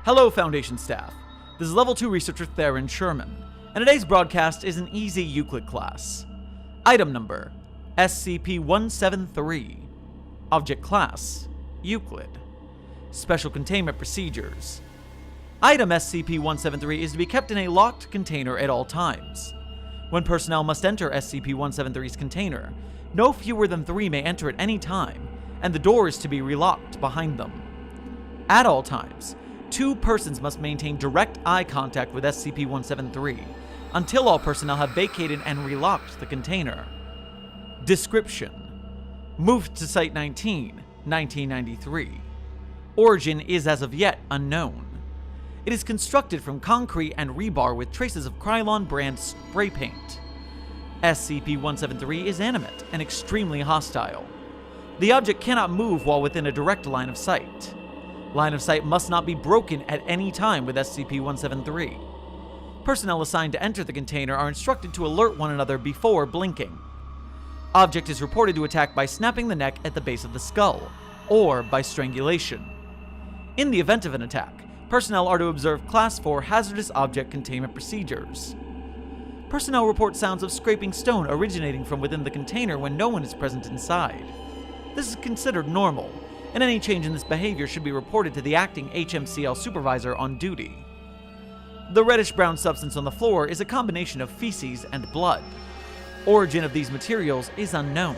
Hello, Foundation staff. This is Level 2 Researcher Theron Sherman, and today's broadcast is an easy Euclid class. Item number, SCP-173. Object class, Euclid. Special containment procedures. Item SCP-173 is to be kept in a locked container at all times. When personnel must enter SCP-173's container, no fewer than 3 may enter at any time, and the door is to be relocked behind them. At all times, 2 persons must maintain direct eye contact with SCP-173 until all personnel have vacated and relocked the container. Description: moved to Site-19, 1993. Origin is as of yet unknown. It is constructed from concrete and rebar with traces of Krylon brand spray paint. SCP-173 is animate and extremely hostile. The object cannot move while within a direct line of sight. Line of sight must not be broken at any time with SCP-173. Personnel assigned to enter the container are instructed to alert one another before blinking. Object is reported to attack by snapping the neck at the base of the skull, or by strangulation. In the event of an attack, personnel are to observe Class 4 hazardous object containment procedures. Personnel report sounds of scraping stone originating from within the container when no one is present inside. This is considered normal, and any change in this behavior should be reported to the acting HMCL supervisor on duty. The reddish-brown substance on the floor is a combination of feces and blood. Origin of these materials is unknown.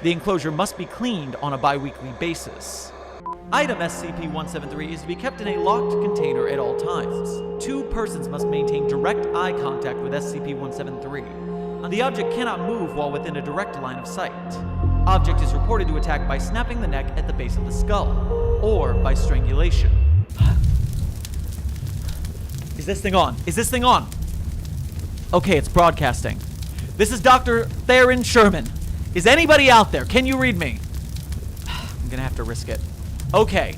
The enclosure must be cleaned on a bi-weekly basis. Item SCP-173 is to be kept in a locked container at all times. 2 persons must maintain direct eye contact with SCP-173, and the object cannot move while within a direct line of sight. Object is reported to attack by snapping the neck at the base of the skull, or by strangulation. Is this thing on? Is this thing on? Okay, it's broadcasting. This is Dr. Theron Sherman. Is anybody out there? Can you read me? I'm gonna have to risk it. Okay.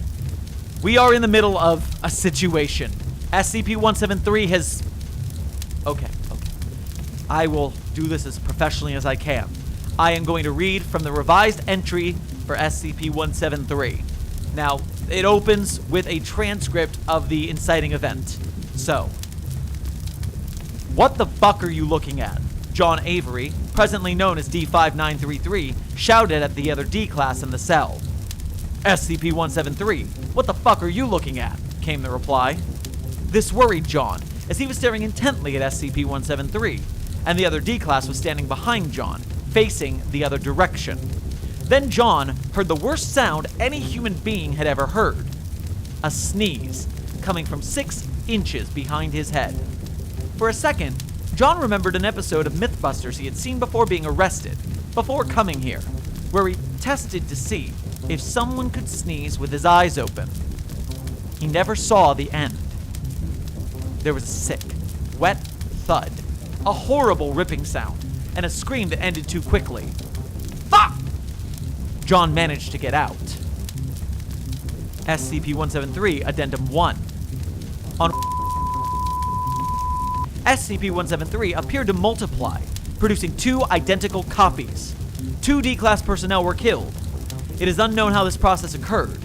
We are in the middle of a situation. SCP-173 has... Okay. I will do this as professionally as I can. I am going to read from the revised entry for SCP-173. Now, it opens with a transcript of the inciting event. So, what the fuck are you looking at? John Avery, presently known as D5933, shouted at the other D-class in the cell. SCP-173, what the fuck are you looking at? Came the reply. This worried John, as he was staring intently at SCP-173, and the other D-class was standing behind John, facing the other direction. Then John heard the worst sound any human being had ever heard. A sneeze, coming from 6 inches behind his head. For a second, John remembered an episode of Mythbusters he had seen before being arrested, before coming here, where he tested to see if someone could sneeze with his eyes open. He never saw the end. There was a sick, wet thud, a horrible ripping sound, and a scream that ended too quickly. Fuck! John managed to get out. SCP-173 Addendum 1. On SCP-173 appeared to multiply, producing 2 identical copies. 2 D-class personnel were killed. It is unknown how this process occurred.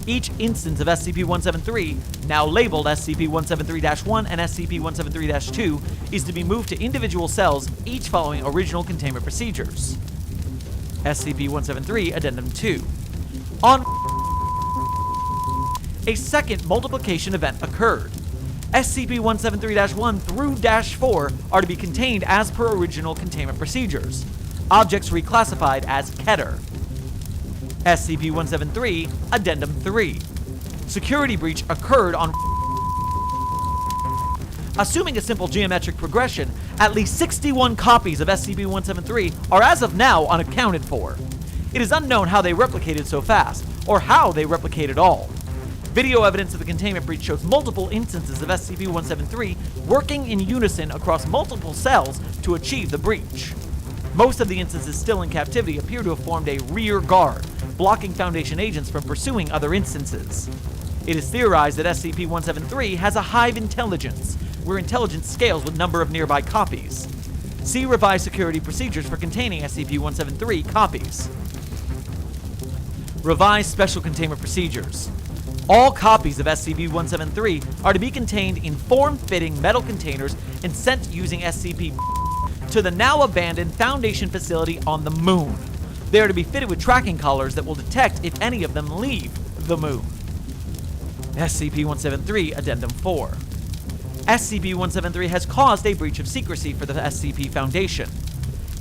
Each instance of SCP-173, now labeled SCP-173-1 and SCP-173-2, is to be moved to individual cells, each following original containment procedures. SCP-173 Addendum 2. On a second multiplication event occurred. SCP-173-1 through -4 are to be contained as per original containment procedures. Objects reclassified as Keter. SCP-173 Addendum 3. Security breach occurred on... Assuming a simple geometric progression, at least 61 copies of SCP-173 are as of now unaccounted for. It is unknown how they replicated so fast, or how they replicated all. Video evidence of the containment breach shows multiple instances of SCP-173 working in unison across multiple cells to achieve the breach. Most of the instances still in captivity appear to have formed a rear guard, blocking Foundation agents from pursuing other instances. It is theorized that SCP-173 has a hive intelligence, where intelligence scales with number of nearby copies. See revised security procedures for containing SCP-173 copies. Revised special containment procedures. All copies of SCP-173 are to be contained in form-fitting metal containers and sent using SCP to the now abandoned Foundation facility on the Moon. They are to be fitted with tracking collars that will detect if any of them leave the Moon. SCP-173 Addendum 4. SCP-173 has caused a breach of secrecy for the SCP Foundation.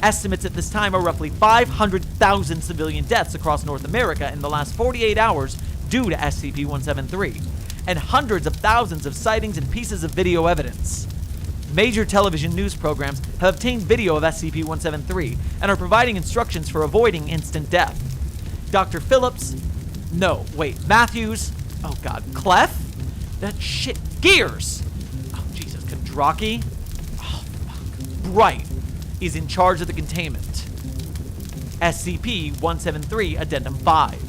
Estimates at this time are roughly 500,000 civilian deaths across North America in the last 48 hours due to SCP-173, and hundreds of thousands of sightings and pieces of video evidence. Major television news programs have obtained video of SCP-173 and are providing instructions for avoiding instant death. Dr. Matthews, Clef? That shit, Gears! Oh, Jesus, Kondraki? Oh, fuck. Bright is in charge of the containment. SCP-173 Addendum 5.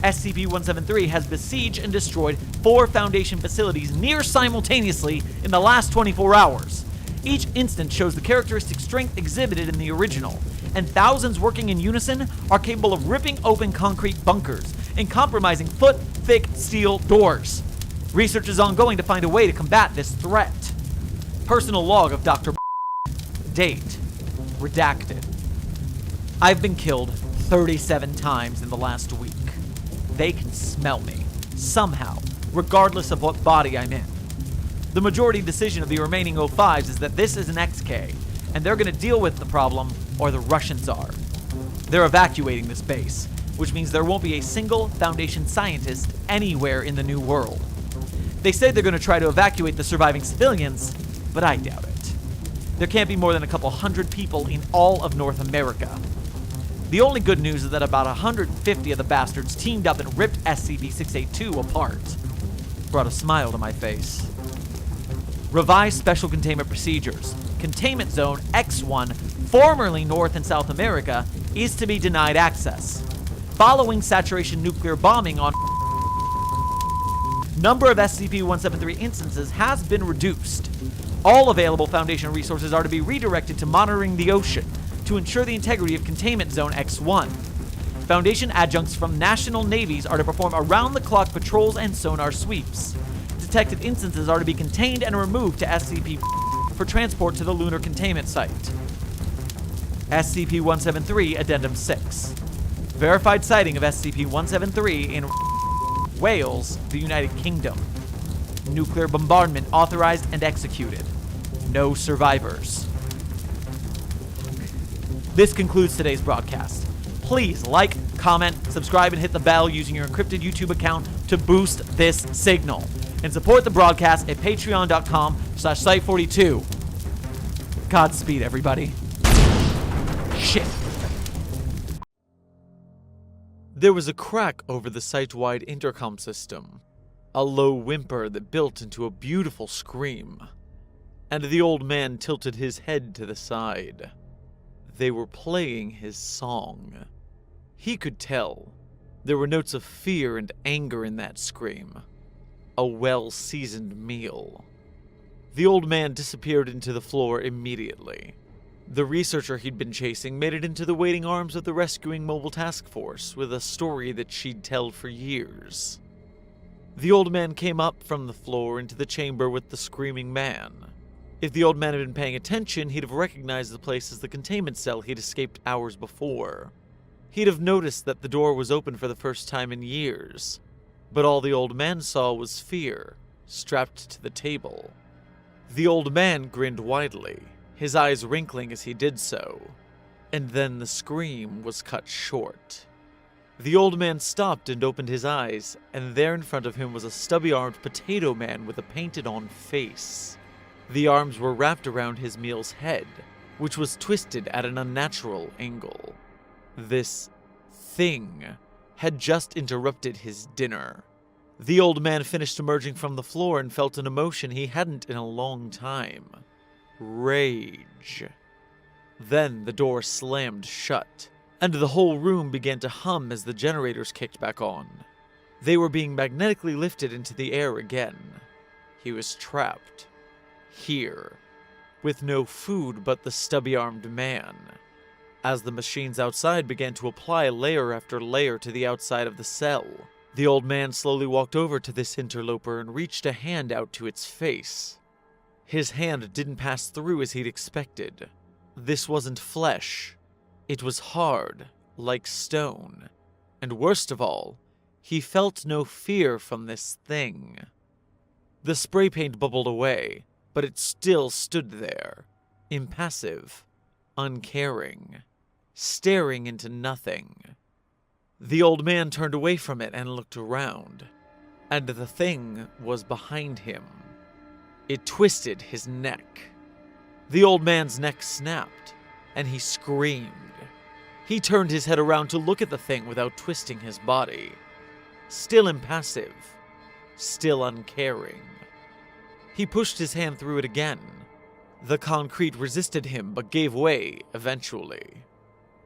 SCP-173 has besieged and destroyed 4 Foundation facilities near simultaneously in the last 24 hours. Each instance shows the characteristic strength exhibited in the original, and thousands working in unison are capable of ripping open concrete bunkers and compromising foot-thick steel doors. Research is ongoing to find a way to combat this threat. Personal log of Dr. Date. Redacted. I've been killed 37 times in the last week. They can smell me, somehow, regardless of what body I'm in. The majority decision of the remaining O5s is that this is an XK, and they're going to deal with the problem, or the Russians are. They're evacuating this base, which means there won't be a single Foundation scientist anywhere in the New World. They say they're going to try to evacuate the surviving civilians, but I doubt it. There can't be more than a couple hundred people in all of North America. The only good news is that about 150 of the bastards teamed up and ripped SCP-682 apart. Brought a smile to my face. Revised Special Containment Procedures. Containment Zone X1, formerly North and South America, is to be denied access. Following saturation nuclear bombing on number of SCP-173 instances has been reduced. All available Foundation resources are to be redirected to monitoring the ocean to ensure the integrity of Containment Zone X1. Foundation adjuncts from national navies are to perform around-the-clock patrols and sonar sweeps. Detected instances are to be contained and removed to SCP for transport to the lunar containment site. SCP-173 Addendum 6. Verified sighting of SCP-173 in Wales, the United Kingdom. Nuclear bombardment authorized and executed. No survivors. This concludes today's broadcast. Please like, comment, subscribe, and hit the bell using your encrypted YouTube account to boost this signal. And support the broadcast at patreon.com/Site-42. Godspeed, everybody. Shit. There was a crack over the site-wide intercom system. A low whimper that built into a beautiful scream. And the old man tilted his head to the side. They were playing his song. He could tell. There were notes of fear and anger in that scream. A well-seasoned meal. The old man disappeared into the floor immediately. The researcher he'd been chasing made it into the waiting arms of the rescuing mobile task force with a story that she'd tell for years. The old man came up from the floor into the chamber with the screaming man. If the old man had been paying attention, he'd have recognized the place as the containment cell he'd escaped hours before. He'd have noticed that the door was open for the first time in years. But all the old man saw was fear, strapped to the table. The old man grinned widely, his eyes wrinkling as he did so. And then the scream was cut short. The old man stopped and opened his eyes, and there in front of him was a stubby-armed potato man with a painted-on face. The arms were wrapped around his meal's head, which was twisted at an unnatural angle. This thing had just interrupted his dinner. The old man finished emerging from the floor and felt an emotion he hadn't in a long time. Rage. Then the door slammed shut, and the whole room began to hum as the generators kicked back on. They were being magnetically lifted into the air again. He was trapped. Here, with no food but the stubby-armed man. As the machines outside began to apply layer after layer to the outside of the cell, The old man slowly walked over to this interloper and reached a hand out to its face. His hand didn't pass through as he'd expected. This wasn't flesh. It was hard, like stone. And worst of all, he felt no fear from this thing. The spray paint bubbled away, but it still stood there, impassive, uncaring, staring into nothing. The old man turned away from it and looked around, and the thing was behind him. It twisted his neck. The old man's neck snapped, and he screamed. He turned his head around to look at the thing without twisting his body. Still impassive, still uncaring. He pushed his hand through it again. The concrete resisted him but gave way eventually.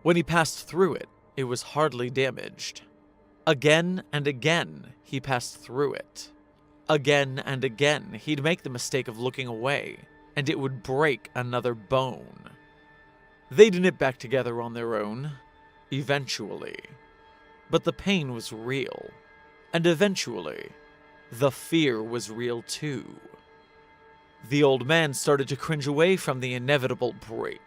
When he passed through it, it was hardly damaged. Again and again, he passed through it. Again and again, he'd make the mistake of looking away, and it would break another bone. They'd knit back together on their own, eventually. But the pain was real, and eventually, the fear was real too. The old man started to cringe away from the inevitable break,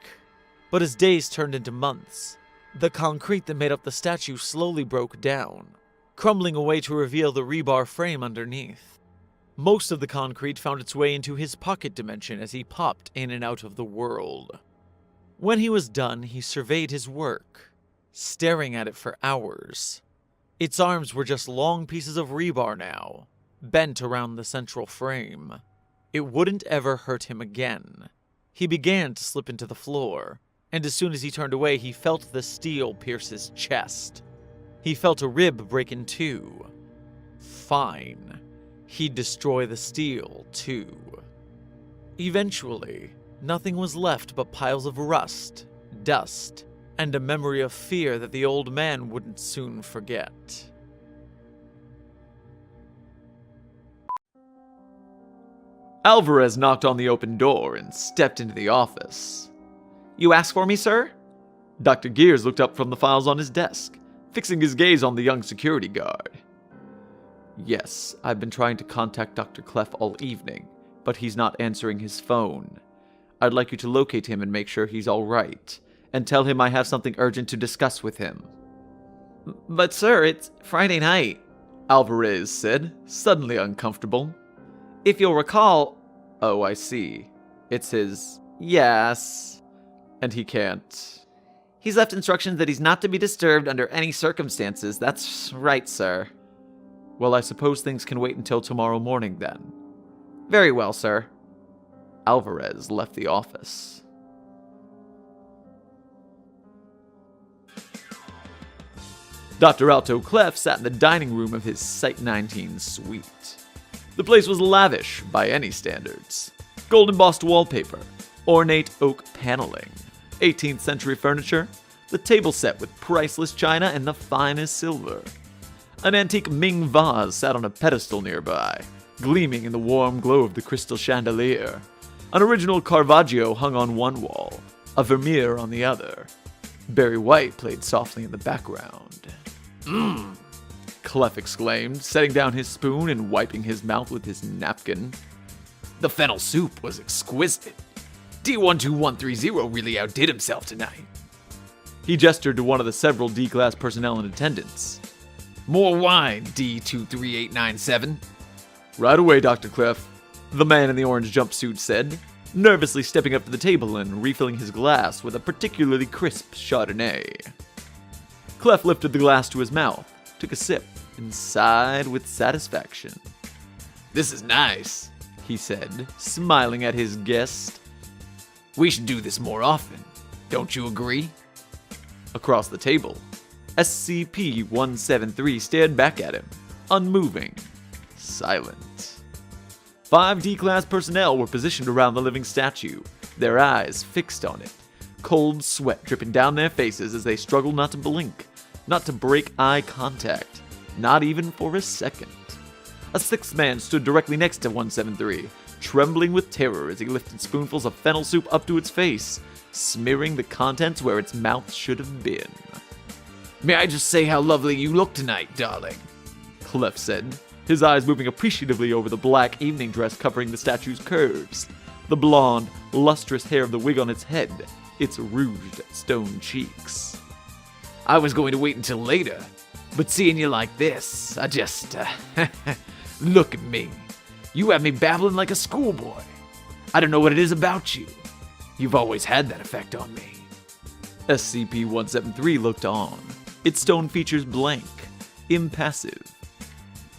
but as days turned into months, the concrete that made up the statue slowly broke down, crumbling away to reveal the rebar frame underneath. Most of the concrete found its way into his pocket dimension as he popped in and out of the world. When he was done, he surveyed his work, staring at it for hours. Its arms were just long pieces of rebar now, bent around the central frame. It wouldn't ever hurt him again. He began to slip into the floor, and as soon as he turned away, he felt the steel pierce his chest. He felt a rib break in two. Fine. He'd destroy the steel, too. Eventually, nothing was left but piles of rust, dust, and a memory of fear that the old man wouldn't soon forget. Alvarez knocked on the open door and stepped into the office. "You asked for me, sir?" Dr. Gears looked up from the files on his desk, fixing his gaze on the young security guard. "Yes, I've been trying to contact Dr. Clef all evening, but he's not answering his phone. I'd like you to locate him and make sure he's all right, and tell him I have something urgent to discuss with him." "But sir, it's Friday night," Alvarez said, suddenly uncomfortable. "If you'll recall..." "Oh, I see. It's his..." "Yes." "And he can't..." "He's left instructions that he's not to be disturbed under any circumstances. That's right, sir." "Well, I suppose things can wait until tomorrow morning, then." "Very well, sir." Alvarez left the office. Dr. Alto Clef sat in the dining room of his Site-42 suite. The place was lavish by any standards. Gold-embossed wallpaper, ornate oak paneling, 18th century furniture, the table set with priceless china and the finest silver. An antique Ming vase sat on a pedestal nearby, gleaming in the warm glow of the crystal chandelier. An original Caravaggio hung on one wall, a Vermeer on the other. Barry White played softly in the background. "Mmm," Clef exclaimed, setting down his spoon and wiping his mouth with his napkin. "The fennel soup was exquisite. D12130 really outdid himself tonight." He gestured to one of the several D-class personnel in attendance. "More wine, D23897. "Right away, Dr. Clef," the man in the orange jumpsuit said, nervously stepping up to the table and refilling his glass with a particularly crisp Chardonnay. Clef lifted the glass to his mouth, took a sip, and sighed with satisfaction. "This is nice," he said, smiling at his guest. "We should do this more often. Don't you agree?" Across the table, SCP-173 stared back at him, unmoving, silent. 5 D-class personnel were positioned around the living statue, their eyes fixed on it, cold sweat dripping down their faces as they struggled not to blink, not to break eye contact, not even for a second. A 6th man stood directly next to 173, trembling with terror as he lifted spoonfuls of fennel soup up to its face, smearing the contents where its mouth should have been. "May I just say how lovely you look tonight, darling?" Clef said, his eyes moving appreciatively over the black evening dress covering the statue's curves, the blonde, lustrous hair of the wig on its head, its rouged stone cheeks. I was going to wait until later, but seeing you like this, I just, look at me. You have me babbling like a schoolboy. I don't know what it is about you. You've always had that effect on me. SCP-173 looked on, its stone features blank, impassive.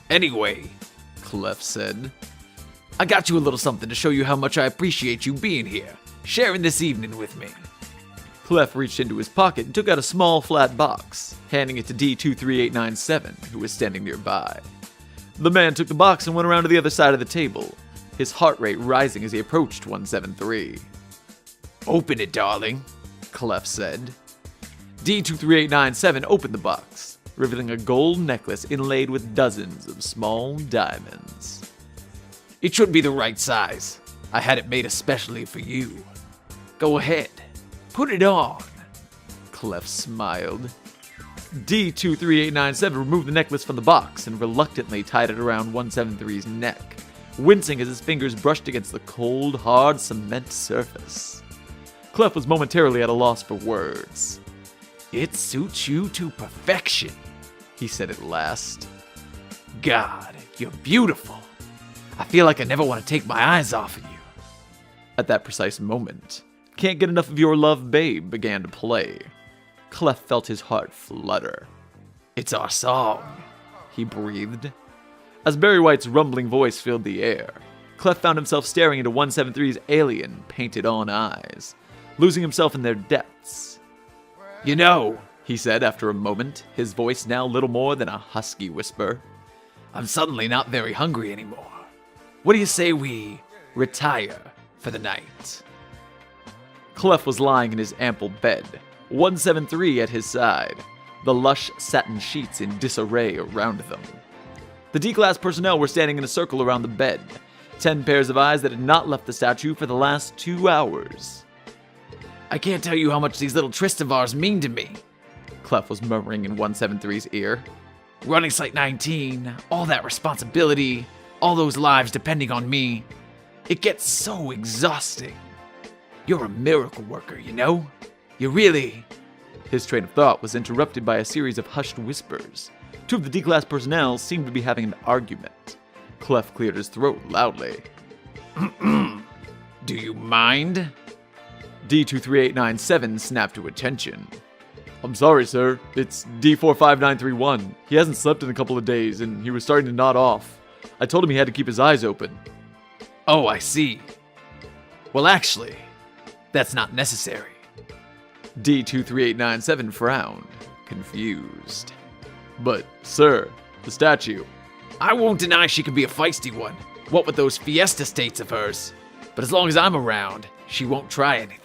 Anyway, Clef said, I got you a little something to show you how much I appreciate you being here, sharing this evening with me. Clef reached into his pocket and took out a small flat box, handing it to D23897, who was standing nearby. The man took the box and went around to the other side of the table, his heart rate rising as he approached 173. Open it, darling, Clef said. D23897 opened the box, revealing a gold necklace inlaid with dozens of small diamonds. It should be the right size. I had it made especially for you. Go ahead, put it on. Clef smiled. D23897 removed the necklace from the box and reluctantly tied it around 173's neck, wincing as his fingers brushed against the cold, hard cement surface. Clef was momentarily at a loss for words. It suits you to perfection, he said at last. God, you're beautiful. I feel like I never want to take my eyes off of you. At that precise moment, Can't Get Enough of Your Love, Babe began to play. Clef felt his heart flutter. It's our song, he breathed. As Barry White's rumbling voice filled the air, Clef found himself staring into 173's alien, painted-on eyes, losing himself in their depths. You know, he said after a moment, his voice now little more than a husky whisper, I'm suddenly not very hungry anymore. What do you say we retire for the night? Clef was lying in his ample bed, 173 at his side, the lush satin sheets in disarray around them. The D-Class personnel were standing in a circle around the bed, 10 pairs of eyes that had not left the statue for the last 2 hours. I can't tell you how much these little trysts of ours mean to me, Clef was murmuring in 173's ear. Running Site-19, all that responsibility, all those lives depending on me. It gets so exhausting. You're a miracle worker, you know? You really... His train of thought was interrupted by a series of hushed whispers. 2 of the D-Class personnel seemed to be having an argument. Clef cleared his throat loudly. Do you mind? D23897 snapped to attention. I'm sorry, sir. It's D45931. He hasn't slept in a couple of days, and he was starting to nod off. I told him he had to keep his eyes open. Oh, I see. Well, actually, that's not necessary. D23897 frowned, confused. But, sir, the statue. I won't deny she can be a feisty one, what with those fiesta states of hers. But as long as I'm around, she won't try anything.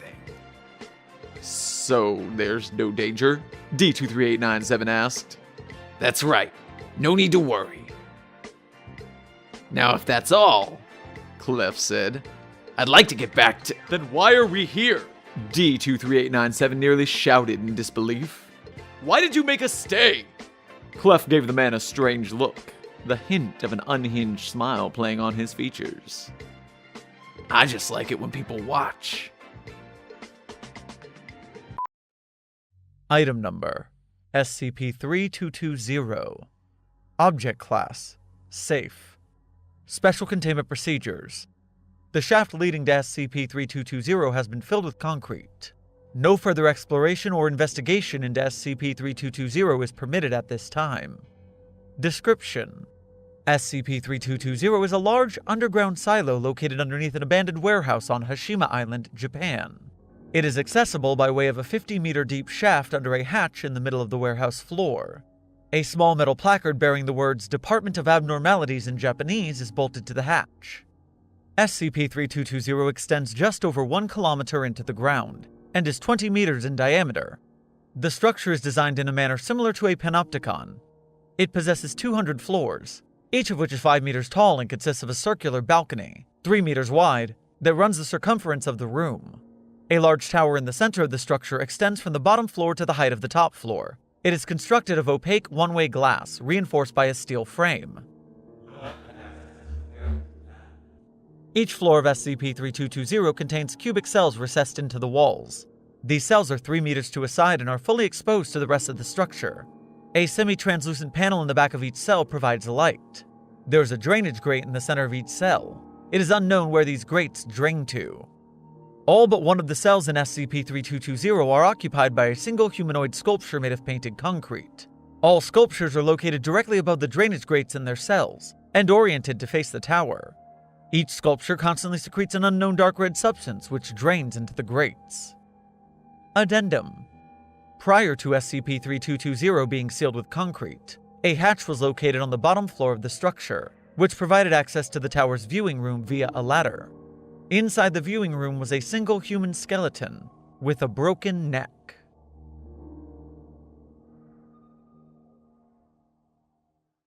So, there's no danger? D23897 asked. That's right. No need to worry. Now, if that's all, Clef said, I'd like to get back to... Then why are we here? D23897 nearly shouted in disbelief. Why did you make us stay? Clef gave the man a strange look, the hint of an unhinged smile playing on his features. I just like it when people watch. Item Number SCP-3220 Object Class Safe Special Containment Procedures. The shaft leading to SCP-3220 has been filled with concrete. No further exploration or investigation into SCP-3220 is permitted at this time. Description: SCP-3220 is a large underground silo located underneath an abandoned warehouse on Hashima Island, Japan. It is accessible by way of a 50-meter deep shaft under a hatch in the middle of the warehouse floor. A small metal placard bearing the words Department of Abnormalities in Japanese is bolted to the hatch. SCP-3220 extends just over 1 kilometer into the ground and is 20 meters in diameter. The structure is designed in a manner similar to a panopticon. It possesses 200 floors, each of which is 5 meters tall and consists of a circular balcony, 3 meters wide, that runs the circumference of the room. A large tower in the center of the structure extends from the bottom floor to the height of the top floor. It is constructed of opaque one-way glass, reinforced by a steel frame. Each floor of SCP-3220 contains cubic cells recessed into the walls. These cells are 3 meters to a side and are fully exposed to the rest of the structure. A semi-translucent panel in the back of each cell provides light. There is a drainage grate in the center of each cell. It is unknown where these grates drain to. All but one of the cells in SCP-3220 are occupied by a single humanoid sculpture made of painted concrete. All sculptures are located directly above the drainage grates in their cells, and oriented to face the tower. Each sculpture constantly secretes an unknown dark red substance which drains into the grates. Addendum. Prior to SCP-3220 being sealed with concrete, a hatch was located on the bottom floor of the structure, which provided access to the tower's viewing room via a ladder. Inside the viewing room was a single human skeleton with a broken neck.